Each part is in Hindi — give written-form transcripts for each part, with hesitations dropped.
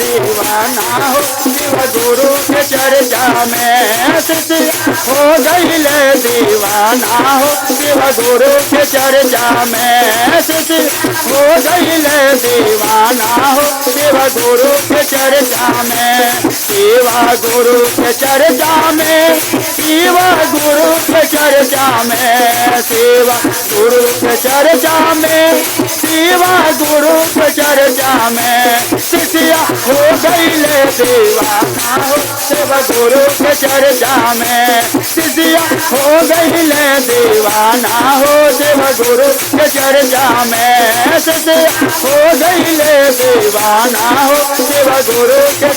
दीवाना हो शिव गुरु के चर्चा में। शिष्य हो गईले दीवाना हो शिव गुरु के चर्चा में। शिष्य हो गईले दीवाना हो शिव गुरु के चर्चा में। शिवा गुरु के चर्चा में, शिवा गुरु के चर्चा में, शिवा गुरु के चर्चा में, शिवा गुरु के चर्चा में। शिष्य हो गईले दीवाना हो शिव गुरु के चर्चा में। शिष्य हो गईले दीवाना हो शिव गुरु के चर्चा में। शिष्य हो गईले दीवाना हो शिव गुरु के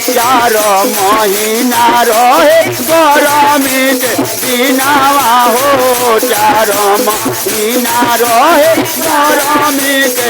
चार महीना रहे गरमी के दिनावा हो। चार महीना रहे गरमी के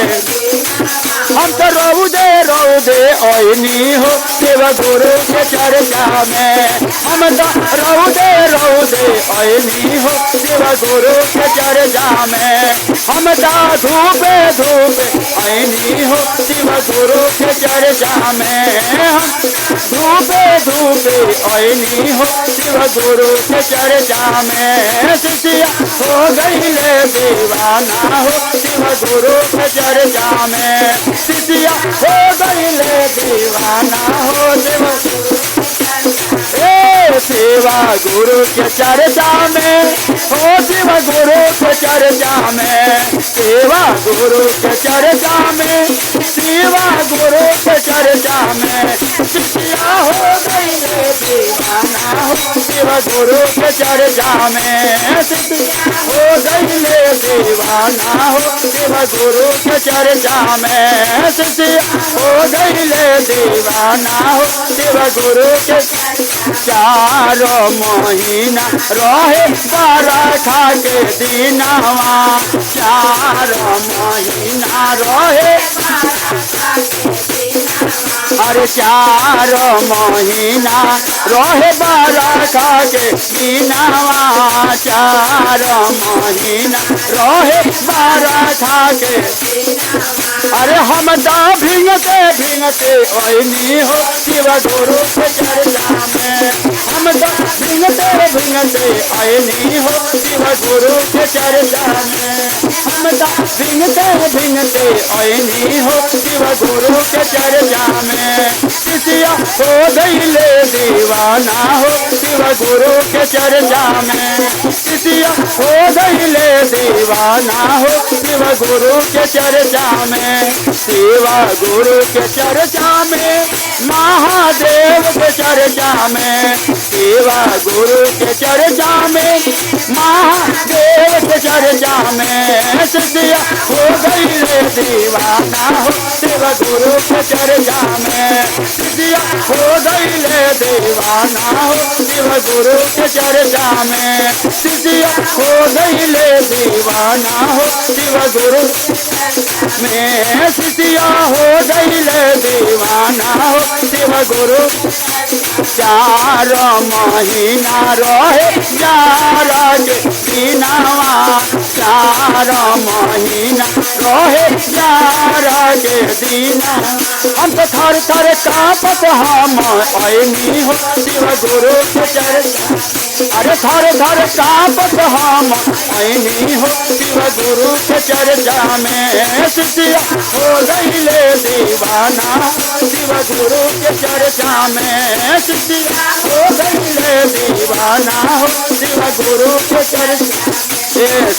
हम तो रौदे रौदे ओइनी हो शिव गुरु के चर्चा में। हम तो रौदे रौदे ओइनी हो शिव गुरु के चर्चा में। हम तो धूपे धूपे ओइनी हो शिव गुरु के चर्चा में। हम धूपे धूपे ओइनी हो शिव गुरु के चर्चा में। शिष्य हो गईले दीवाना हो शिव गुरु के चर्चा में। शिष्य हो गईले दीवाना हो शिवा गुरु के चर्चा में हो शिव गुरु के चर्चा में। शिवा गुरु के चर्चा में, शिवा गुरु के चर्चा में। शिष्य हो गईले दीवाना हो शिव गुरु के चर्चा में। शिष्य हो गईले दीवाना हो शिव गुरु के चर्चा में। शिष्य हो गईले दीवाना हो शिव गुरु के चार महीना रहे बरखा के दिनवा। चार महीना रहे अरे चार महीना रहे बरखा के दिनवा। चार महीना रहे बरखा के अरे हम तो भिंगते भिंगते ओइनी हो शिव गुरु के चर्चा में। हम तो भिंगते भिंगते ओइनी हो शिव गुरु के चर्चा में। हम तो भिंगते भिंगते ओइनी हो शिव गुरु के चर्चा में। शिष्य हो गईले दीवाना हो शिव गुरु के चर्चा में। शिष्य हो गईले दीवाना हो शिव गुरु के चर्चा में। शिवा गुरु के चर्चा में, महादेव के चर्चा में। शिवा गुरु के चर्चा में, महादेव के चर्चा में। शिष्य हो गईले दीवाना हो शिव गुरु के चर्चा में। शिष्य हो गईले दीवाना हो शिव गुरु के चर्चा में। शिष्य हो गईले दीवाना हो शिव गुरु में। शिष्य हो गईले दीवाना हो शिव गुरु। चार महीना रहे जारा के दिनवा। चार महीना रहे जारा के दिना। हम तो थर थर कांपत हम ओइनी हो शिव गुरु के चर्चा। अरे थर थर कांपत हम ओइनी हो शिव गुरु के चर्चा में। शिष्य हो गईले दीवाना शिव गुरु के चर्चा में। शिष्य हो गईले दीवाना हो शिव गुरु के चर्चा।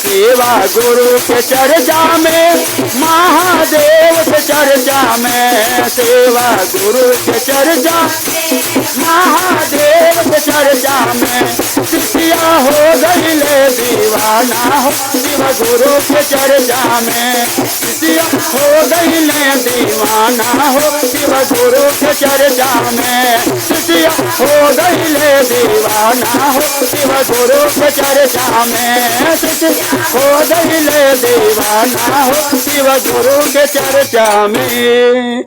शिवा गुरु के चर्चा में, महादेव के चर्चा में। शिवा गुरु के चर्चा महादेव के चर्चा में। शिष्य हो गईले दीवाना हो शिव गुरु के चर्चा में। शिष्य हो गईले दीवाना हो शिव गुरु के चर्चा में। शिष्य हो गईले दीवाना हो शिव गुरु के चर्चा में। शिष्य हो गईले दीवाना हो शिव गुरु के चर्चा में।